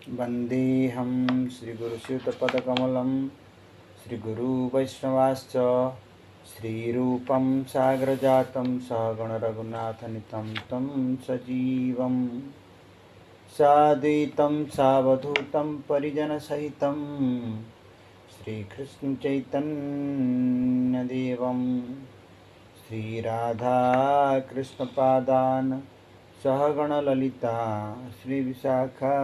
वन्देऽहं श्रीगुरुश्रुतपदकमलं श्रीगुरुवैष्णवाश्च श्रीरूपं सागरजातं सहगणरघुनाथनितं तं सजीवं साद्वैतं सावधूतं परिजनसहितं श्रीकृष्णचैतन्यदेवं श्रीराधाकृष्णपादान् सहगणललिता श्रीविशाखा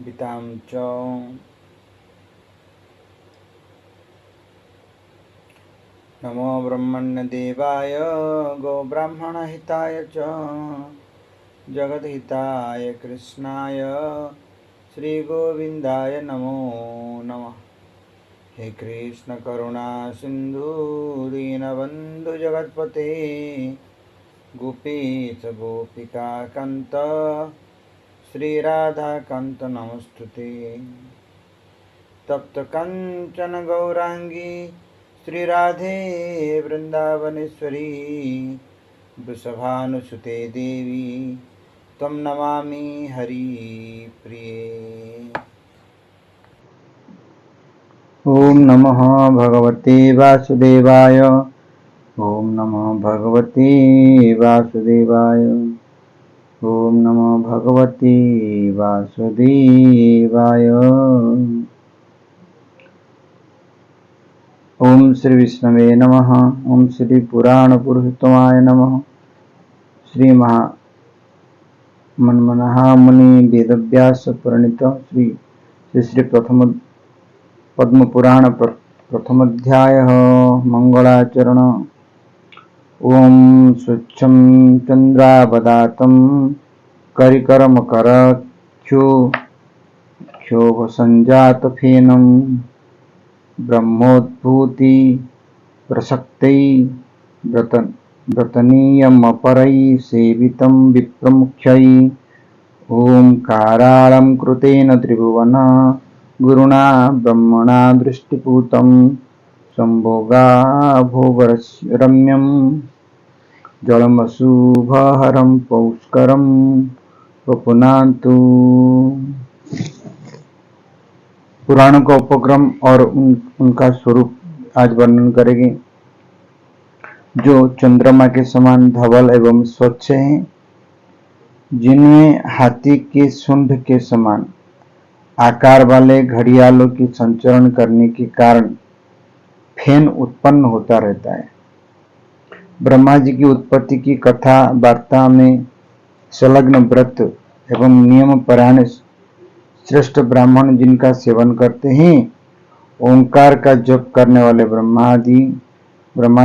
वितां च नमो ब्रह्मण्यदेवाय गोब्राह्मणहिताय च जगद्हिताय कृष्णाय श्रीगोविन्दाय नमो नमः। हे कृष्ण करुणा सिन्धु दीनबन्धु जगत्पते गोपीश गोपिकान्त श्रीराधाकान्त नमस्तुते। तप्त कंचन गौरांगी श्रीराधे वृंदावनेश्वरी वृषभानुसुते देवी त्वं नमामि हरिप्रिये। ओम नमः भगवते वासुदेवाय। ओम नमः भगवते वासुदेवाय। ओम नमो भगवते वासुदेवाय। ओम श्री विष्णवे नमः। ओम श्री पुराण पुरुषोत्तमाय नमः। श्री मनमोहन वेदव्यास प्रणीत श्री प्रथम पद्म पुराण प्रथम अध्याय मंगलाचरण। ओम स्वच्छं चंद्रावदातं क्षोभसञ्जातफेनं ब्रह्मोद्भूति प्रसक्तै व्रतनीयमपरै सेवितं विप्रमुख्यै। ओंकारालं कृतेन त्रिभुवन गुरुणा ब्रह्मणा दृष्टिपूतं संभोगा भोगरम्यं जलमशुभहरं पौष्करं पुनातु। पुराणों का उपक्रम और उनका स्वरूप आज वर्णन करेंगे। जो चंद्रमा के समान धवल एवं स्वच्छ हैं, जिनमें हाथी के सूंड के समान आकार वाले घड़ियालों की संचरण करने के कारण फेन उत्पन्न होता रहता है। ब्रह्मा जी की उत्पत्ति की कथा वार्ता में संलग्न व्रत एवं नियम परायण श्रेष्ठ ब्राह्मण जिनका सेवन करते हैं, ओंकार का जप करने वाले ब्रह्मा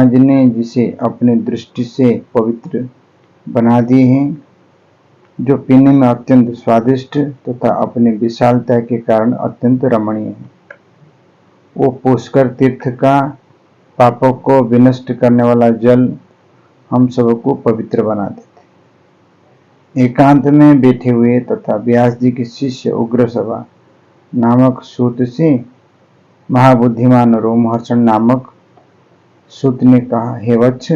जी ने जिसे अपने दृष्टि से पवित्र बना दिए हैं, जो पीने में अत्यंत स्वादिष्ट तथा अपने विशालता के कारण अत्यंत रमणीय है। वो पुष्कर तीर्थ का पापों को विनष्ट करने वाला जल हम सबको पवित्र बना देते। एकांत में बैठे हुए तथा व्यास जी के शिष्य उग्रसभा नामक सूत से महाबुद्धिमान रोमहर्षण नामक सूत ने कहा, हे वत्स,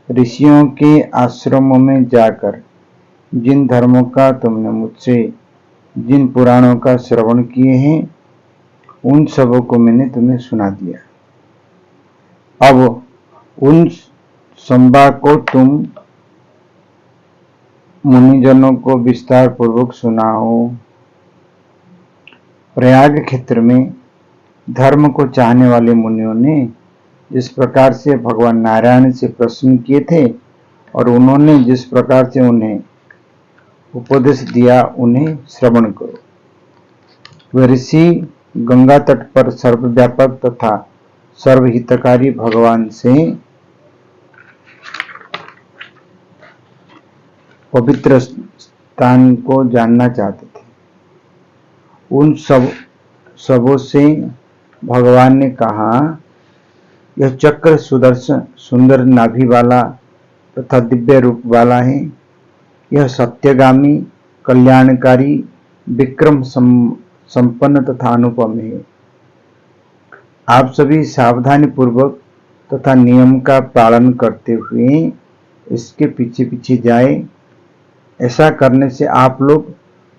ऋषियों के आश्रमों में जाकर जिन धर्मों का तुमने मुझसे जिन पुराणों का श्रवण किए हैं, उन सबों को मैंने तुम्हें सुना दिया। अब उन संभा को तुम मुनिजनों को विस्तार पूर्वक सुनाओ। प्रयाग क्षेत्र में धर्म को चाहने वाले मुनियों ने जिस प्रकार से भगवान नारायण से प्रश्न किए थे और उन्होंने जिस प्रकार से उन्हें उपदेश दिया, उन्हें श्रवण करो। वे ऋषि गंगा तट पर सर्वव्यापक तथा सर्वहितकारी भगवान से पवित्र स्थान को जानना चाहते थे। उन सबों से भगवान ने कहा, यह चक्र सुदर्शन सुंदर नाभि वाला तथा दिव्य रूप वाला है। यह सत्यगामी कल्याणकारी विक्रम संपन्न तथा अनुपम है। आप सभी सावधानी पूर्वक तथा नियम का पालन करते हुए इसके पीछे पीछे जाए ऐसा करने से आप लोग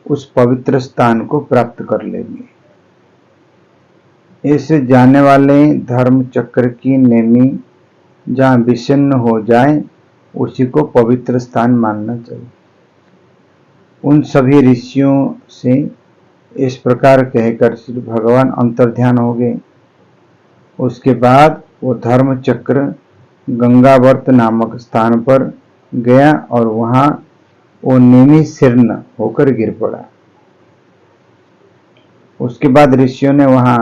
उस पवित्र स्थान को प्राप्त कर लेंगे। इस जाने वाले धर्म चक्र की नेमी जहाँ विषिन्न हो जाए उसी को पवित्र स्थान मानना चाहिए। उन सभी ऋषियों से इस प्रकार कहकर श्री भगवान अंतर्ध्यान हो गए। उसके बाद वो धर्म चक्र गंगावर्त नामक स्थान पर गया और वहां वो निमिषीर्ण होकर गिर पड़ा। उसके बाद ऋषियों ने वहां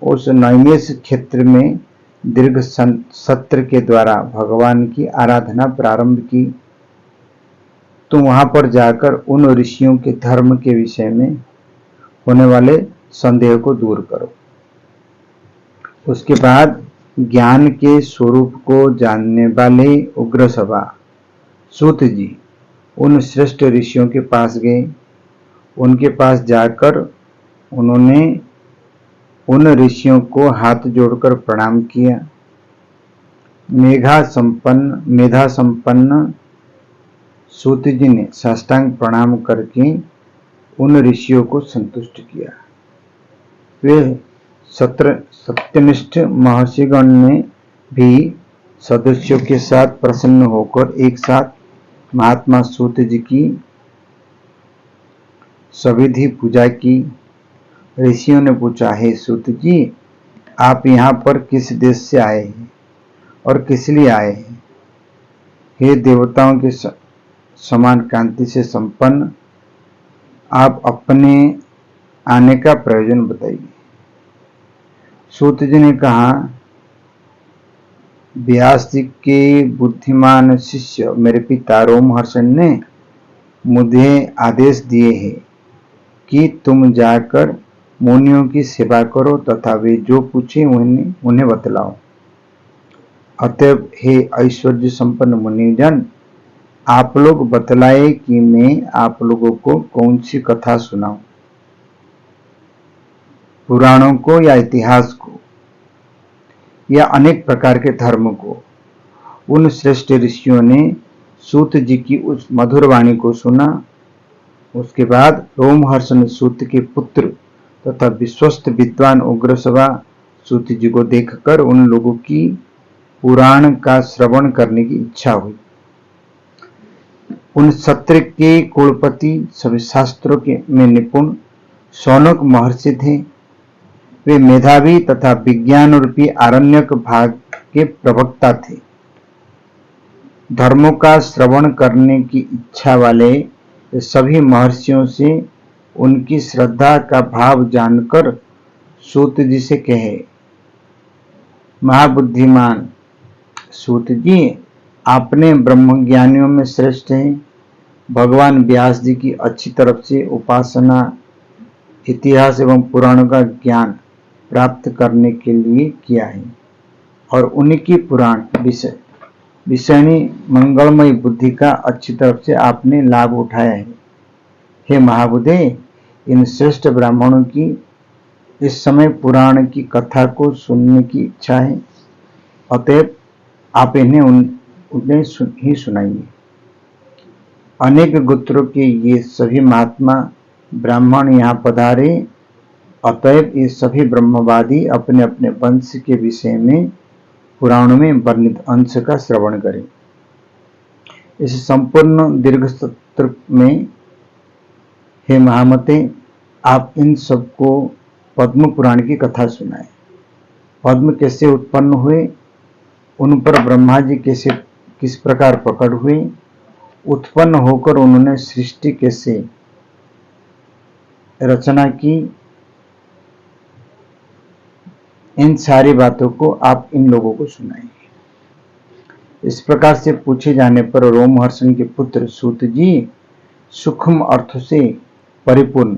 उस नैमिष क्षेत्र में दीर्घ सत्र के द्वारा भगवान की आराधना प्रारंभ की। तो वहां पर जाकर उन ऋषियों के धर्म के विषय में होने वाले संदेह को दूर करो। उसके बाद ज्ञान के स्वरूप को जानने वाले उग्र सभा सूत जी उन श्रेष्ठ ऋषियों के पास गए। उनके पास जाकर उन्होंने उन ऋषियों को हाथ जोड़कर प्रणाम किया। मेधा संपन्न सूत जी ने साष्टांग प्रणाम करके उन ऋषियों को संतुष्ट किया। वे सत्यनिष्ठ महर्षिगण ने भी सदस्यों के साथ प्रसन्न होकर एक साथ महात्मा सूत जी की सविधि पूजा की। ऋषियों ने पूछा, हे सूत जी, आप यहाँ पर किस देश से आए हैं और किस लिए आए हैं? हे देवताओं के समान कांति से संपन्न, आप अपने आने का प्रयोजन बताइए। सूत जी ने कहा, व्यास जी के बुद्धिमान शिष्य मेरे पिता रोमहर्षण ने मुझे आदेश दिए हैं कि तुम जाकर मुनियों की सेवा करो तथा वे जो पूछे उन्हें बतलाओ। अतएव हे ऐश्वर्य संपन्न मुनिजन, आप लोग बतलाए कि मैं आप लोगों को कौन सी कथा सुनाऊं, पुराणों को या इतिहास को या अनेक प्रकार के धर्म को। उन श्रेष्ठ ऋषियों ने सूत जी की उस मधुर वाणी को सुना। उसके बाद रोमहर्षण सूत के पुत्र तथा विश्वस्त विद्वान उग्रसभा सूत जी को देखकर उन लोगों की पुराण का श्रवण करने की इच्छा हुई। उन सत्र के कुलपति सभी शास्त्रों के में निपुण शौनक महर्षि थे। वे मेधावी तथा विज्ञान रूपी आरण्यक भाग के प्रवक्ता थे। धर्मों का श्रवण करने की इच्छा वाले सभी महर्षियों से उनकी श्रद्धा का भाव जानकर सूत जी से कहे, महाबुद्धिमान सूत जी, आपने ब्रह्मज्ञानियों में श्रेष्ठ हैं। भगवान व्यास जी की अच्छी तरफ से उपासना इतिहास एवं पुराणों का ज्ञान प्राप्त करने के लिए किया है और उनकी पुराण विषयनी मंगलमय बुद्धि का अच्छी तरफ से आपने लाभ उठाया है। हे महाबुद्धे, इन श्रेष्ठ ब्राह्मणों की इस समय पुराण की कथा को सुनने की इच्छा है। अतएव आप उन्हें ही सुनाइए। अनेक गोत्रों के ये सभी महात्मा ब्राह्मण यहाँ पधारे। अतएव ये सभी ब्रह्मवादी अपने अपने वंश के विषय में पुराणों में वर्णित अंश का श्रवण करें। इस संपूर्ण दीर्घ सत्र में हे महामते, आप इन सबको पद्म पुराण की कथा सुनाएं। पद्म कैसे उत्पन्न हुए, उन पर ब्रह्मा जी किस प्रकार प्रकट हुए, उत्पन्न होकर उन्होंने सृष्टि कैसे रचना की, इन सारी बातों को आप इन लोगों को सुनाएंगे। इस प्रकार से पूछे जाने पर रोमहर्षण के पुत्र सूत जी सूक्ष्म अर्थ से परिपूर्ण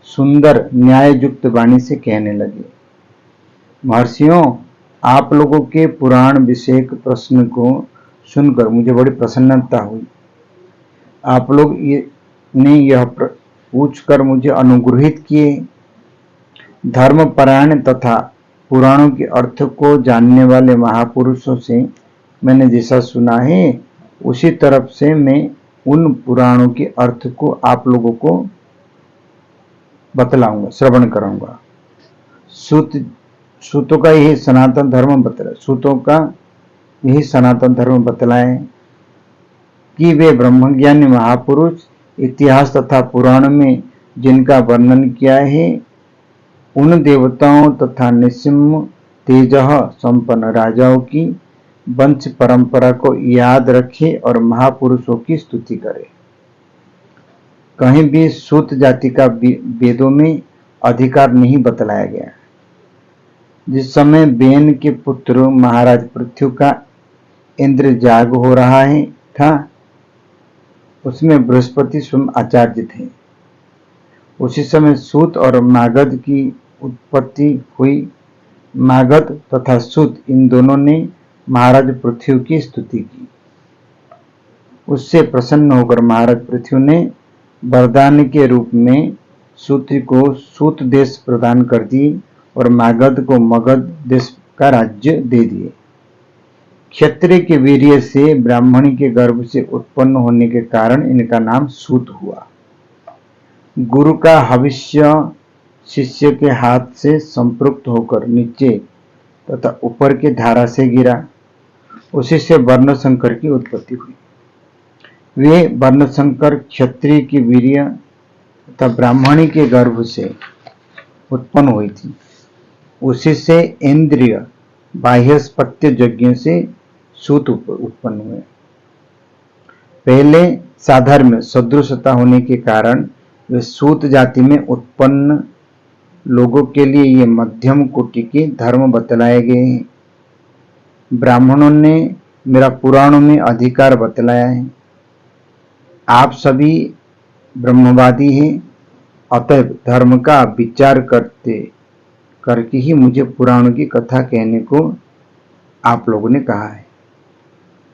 सुंदर न्याययुक्त वाणी से कहने लगे, महर्षियों, आप लोगों के पुराण विषयक प्रश्न को सुनकर मुझे बड़ी प्रसन्नता हुई। आप लोग ने यह पूछकर मुझे अनुग्रहित किए। धर्मपरायण तथा पुराणों के अर्थ को जानने वाले महापुरुषों से मैंने जैसा सुना है उसी तरफ से मैं उन पुराणों के अर्थ को आप लोगों को बतलाऊंगा, श्रवण कराऊंगा। सूतों का यही सनातन धर्म बतला, सूतों का यही सनातन धर्म बतलाए कि वे ब्रह्मज्ञानी महापुरुष इतिहास तथा पुराण में जिनका वर्णन किया है, उन देवताओं तथा निस्सीम तेज संपन्न राजाओं की वंश परंपरा को याद रखे और महापुरुषों की स्तुति करे। कहीं भी सूत जाति का वेदों में अधिकार नहीं बतलाया गया। जिस समय बेन के पुत्र महाराज पृथ्वी का इंद्रजाग हो रहा था, उसमें बृहस्पति स्वयं आचार्य थे। उसी समय सूत और मागध की उत्पत्ति हुई। मागध तथा सूत इन दोनों ने महाराज पृथ्वी की स्तुति की। उससे प्रसन्न होकर महाराज पृथ्वी ने वरदान के रूप में सूत को सूत देश प्रदान कर दिए और मागध को मगध देश का राज्य दे दिए। क्षत्रिय के वीर्य से ब्राह्मणी के गर्भ से उत्पन्न होने के कारण इनका नाम सूत हुआ। गुरु का हविष्य शिष्य के हाथ से संपृक्त होकर नीचे तथा ऊपर की धारा से गिरा। उसी से वर्णशंकर की उत्पत्ति हुई। वे वर्णशंकर क्षत्रिय की वीर्य तथा ब्राह्मणी के गर्भ से उत्पन्न हुई थी। उसी से इंद्रिय बाह्यस्पत्य यज्ञ से सूत उत्पन्न हुए। पहले साधर्म्य सदृशता होने के कारण वे सूत जाति में उत्पन्न लोगों के लिए ये मध्यम कोटि के धर्म बतलाए गए हैं। ब्राह्मणों ने मेरा पुराणों में अधिकार बतलाया है। आप सभी ब्रह्मवादी हैं, अतएव धर्म का विचार करके ही मुझे पुराणों की कथा कहने को आप लोगों ने कहा है।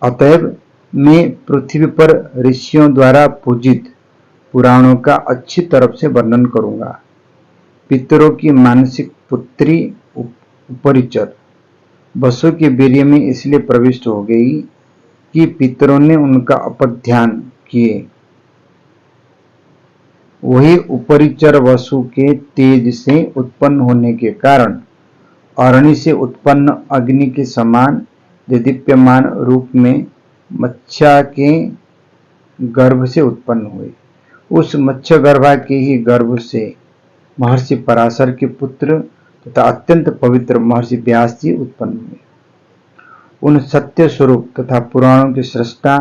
अतएव मैं पृथ्वी पर ऋषियों द्वारा पूजित पुराणों का अच्छी तरफ से वर्णन करूंगा। पितरों की मानसिक पुत्री उपरिचर वसु के वीर्य में इसलिए प्रविष्ट हो गई कि पितरों ने उनका अपध्यान किए। वही उपरिचर वसु के तेज से उत्पन्न होने के कारण अरणि से उत्पन्न अग्नि के समान दीप्यमान रूप में मत्स्या के गर्भ से उत्पन्न हुए। उस मत्स्य गर्भा के ही गर्भ से महर्षि पराशर के पुत्र तथा अत्यंत पवित्र महर्षि व्यास जी उत्पन्न हुए। उन सत्य स्वरूप तथा पुराणों के सृष्टा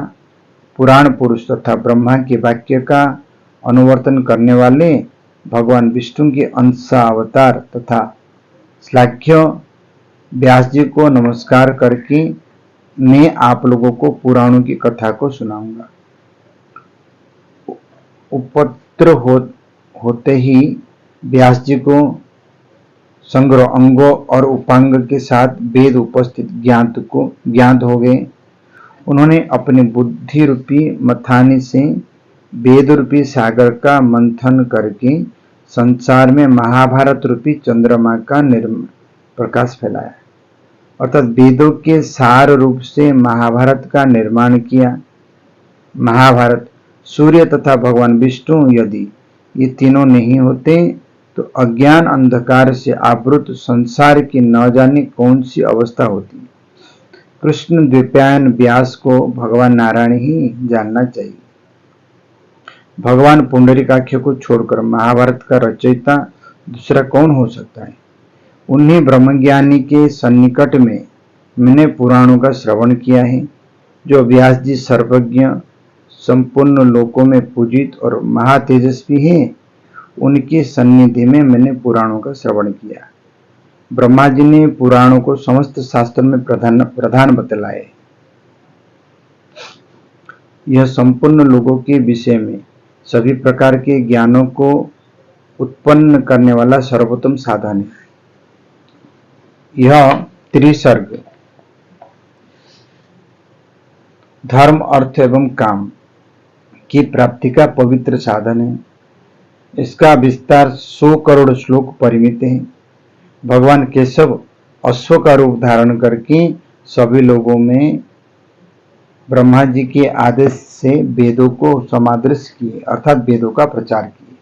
पुराण पुरुष तथा ब्रह्मा के वाक्य का अनुवर्तन करने वाले भगवान विष्णु के अंश अवतार तथा श्लाघ्य व्यास जी को नमस्कार करके मैं आप लोगों को पुराणों की कथा को सुनाऊंगा। उपत्र होते ही व्यास जी को संग्रह अंगों और उपांग के साथ वेद उपस्थित ज्ञात हो गए। उन्होंने अपने बुद्धि रूपी मथानी से वेद रूपी सागर का मंथन करके संसार में महाभारत रूपी चंद्रमा का प्रकाश फैलाया, अर्थात वेदों के सार रूप से महाभारत का निर्माण किया। महाभारत सूर्य तथा भगवान विष्णु यदि ये तीनों नहीं होते तो अज्ञान अंधकार से आवृत संसार की न जाने कौन सी अवस्था होती। कृष्ण द्वैपायन व्यास को भगवान नारायण ही जानना चाहिए। भगवान पुंडरीकाक्ष को छोड़कर महाभारत का रचयिता दूसरा कौन हो सकता है। उन्हीं ब्रह्मज्ञानी के सन्निकट में मैंने पुराणों का श्रवण किया है। जो व्यास जी सर्वज्ञ संपूर्ण लोकों में पूजित और महातेजस्वी हैं, उनके सन्निधि में मैंने पुराणों का श्रवण किया। ब्रह्मा जी ने पुराणों को समस्त शास्त्र में प्रधान बतलाए। यह संपूर्ण लोगों के विषय में सभी प्रकार के ज्ञानों को उत्पन्न करने वाला सर्वोत्तम साधन है। यह त्रिसर्ग धर्म अर्थ एवं काम की प्राप्ति का पवित्र साधन है। इसका विस्तार 100 करोड़ श्लोक परिमित है। भगवान केशव अश्व का रूप धारण करके सभी लोगों में ब्रह्मा जी के आदेश से वेदों को समादृश किए, अर्थात वेदों का प्रचार किए।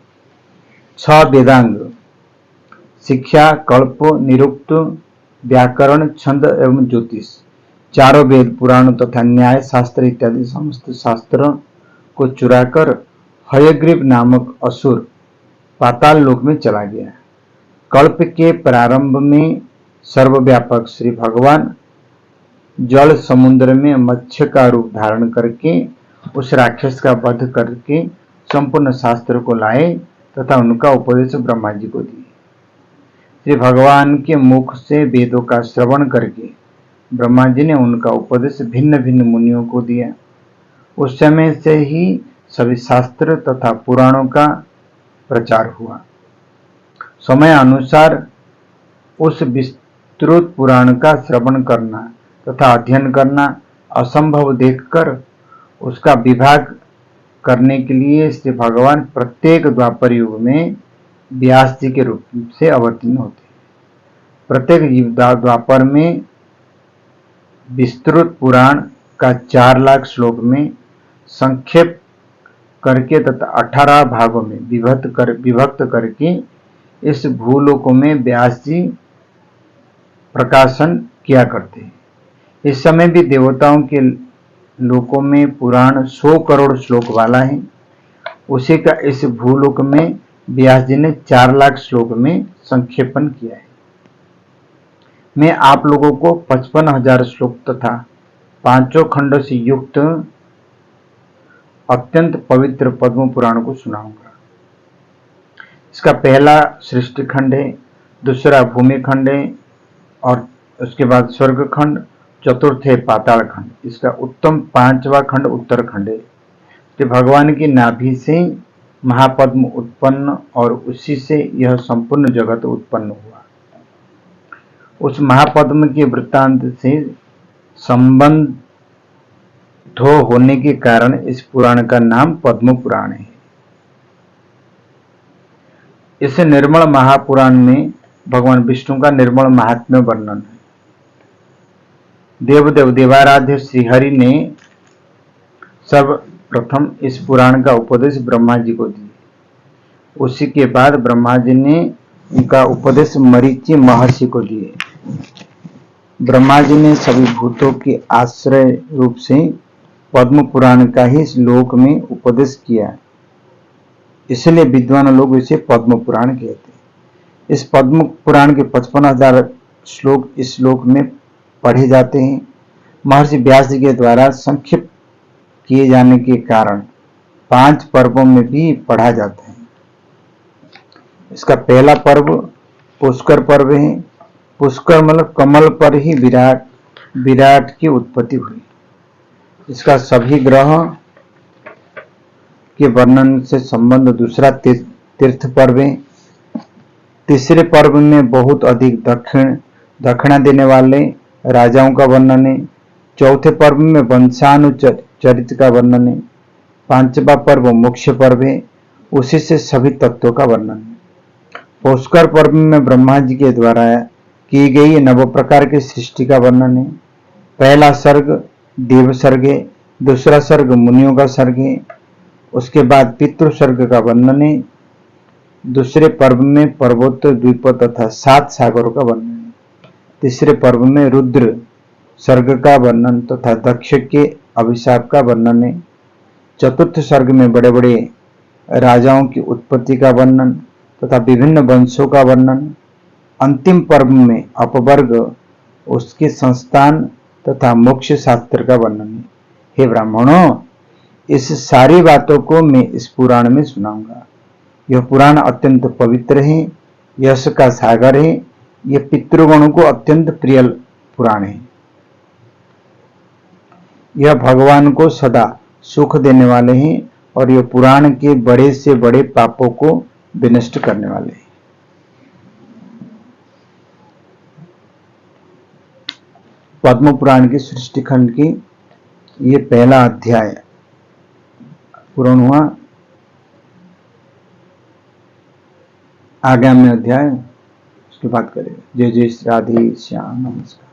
6 वेदांग: शिक्षा, कल्प, निरुक्त, व्याकरण, छंद एवं ज्योतिष। चारों वेद, पुराण तथा न्याय शास्त्र इत्यादि समस्त शास्त्र को चुराकर हयग्रीव नामक असुर पाताल लोक में चला गया। कल्प के प्रारंभ में सर्वव्यापक श्री भगवान जल समुद्र में मत्स्य का रूप धारण करके उस राक्षस का वध करके संपूर्ण शास्त्र को लाए तथा उनका उपदेश ब्रह्मा जी को दिए। श्री भगवान के मुख से वेदों का श्रवण करके ब्रह्मा जी ने उनका उपदेश भिन्न भिन्न मुनियों को दिया। उस समय से ही सभी शास्त्र तथा पुराणों का प्रचार हुआ। समय अनुसार उस विस्तृत पुराण का श्रवण करना तथा अध्ययन करना असंभव देखकर उसका विभाग करने के लिए श्री भगवान प्रत्येक द्वापर युग में व्यास जी के रूप से अवतीर्ण होते हैं। प्रत्येक द्वापर में विस्तृत पुराण का 4 लाख श्लोक में संक्षेप करके तथा 18 भागों में विभक्त करके इस भूलोकों में व्यास जी प्रकाशन किया करते हैं। इस समय भी देवताओं के लोकों में पुराण 100 करोड़ श्लोक वाला है। उसी का इस भूलोक में व्यास जी ने 4 लाख श्लोक में संक्षेपण किया है। मैं आप लोगों को 55,000 श्लोक तथा 5 खंडों से युक्त अत्यंत पवित्र पद्म पुराण को सुनाऊंगा। इसका पहला सृष्टि खंड है, दूसरा भूमि खंड है और उसके बाद स्वर्ग खंड, चतुर्थ है पाताल खंड। इसका उत्तम 5वां खंड उत्तर खंड है। तो भगवान की नाभि से महापद्म उत्पन्न और उसी से यह संपूर्ण जगत उत्पन्न हुआ। उस महापद्म के वृत्तांत से संबंध होने के कारण इस पुराण का नाम पद्म पुराण है। इस निर्मल महापुराण में भगवान विष्णु का निर्मल महात्म्य वर्णन है। देवदेव देवाराध्य श्रीहरि ने सर्वप्रथम इस पुराण का उपदेश ब्रह्मा जी को दिए। उसी के बाद ब्रह्मा जी ने उनका उपदेश मरीचि महर्षि को दिए। ब्रह्मा जी ने सभी भूतों के आश्रय रूप से पद्म पुराण का ही इस लोक में उपदेश किया, इसलिए विद्वान लोग इसे पद्म पुराण कहते हैं। इस पद्म पुराण के 55,000 श्लोक इस श्लोक में पढ़े जाते हैं। महर्षि व्यास जी के द्वारा संक्षिप्त किए जाने के कारण 5 पर्वों में भी पढ़ा जाता है। इसका पहला पर्व पुष्कर पर्व है। पुष्कर मतलब कमल पर ही विराट की उत्पत्ति हुई। इसका सभी ग्रह के वर्णन से संबंध दूसरा तीर्थ पर्व है। तीसरे पर्व में बहुत अधिक दक्षिणा देने वाले राजाओं का वर्णन है। चौथे पर्व में वंशानुचरित का वर्णन है। 5वां पर्व मोक्ष पर्व है, उसी से सभी तत्वों का वर्णन है। पुष्कर पर्व में ब्रह्मा जी के द्वारा की गई 9 प्रकार की सृष्टि का वर्णन है। पहला सर्ग देव सर्ग है, दूसरा सर्ग मुनियों का सर्ग है, उसके बाद पितृ सर्ग का वर्णन है। दूसरे पर्व में पर्वत द्वीप तथा 7 सागरों का वर्णन है। तीसरे पर्व में रुद्र सर्ग का वर्णन तथा दक्ष के अभिशाप का वर्णन है। चतुर्थ सर्ग में बड़े बड़े राजाओं की उत्पत्ति का वर्णन तथा विभिन्न वंशों का वर्णन। अंतिम पर्व में अपवर्ग, उसके संस्थान तथा मोक्ष शास्त्र का वर्णन है। हे ब्राह्मणों, इस सारी बातों को मैं इस पुराण में सुनाऊंगा। यह पुराण अत्यंत पवित्र है, यश का सागर है। यह पितृगणों को अत्यंत प्रिय पुराण है। यह भगवान को सदा सुख देने वाले हैं और यह पुराण के बड़े से बड़े पापों को विनष्ट करने वाले हैं। पद्म पुराण की सृष्टि खंड की ये पहला अध्याय पूर्ण हुआ। आगामी अध्याय उसके बाद करेंगे। जय जय राधे श्याम। नमस्कार।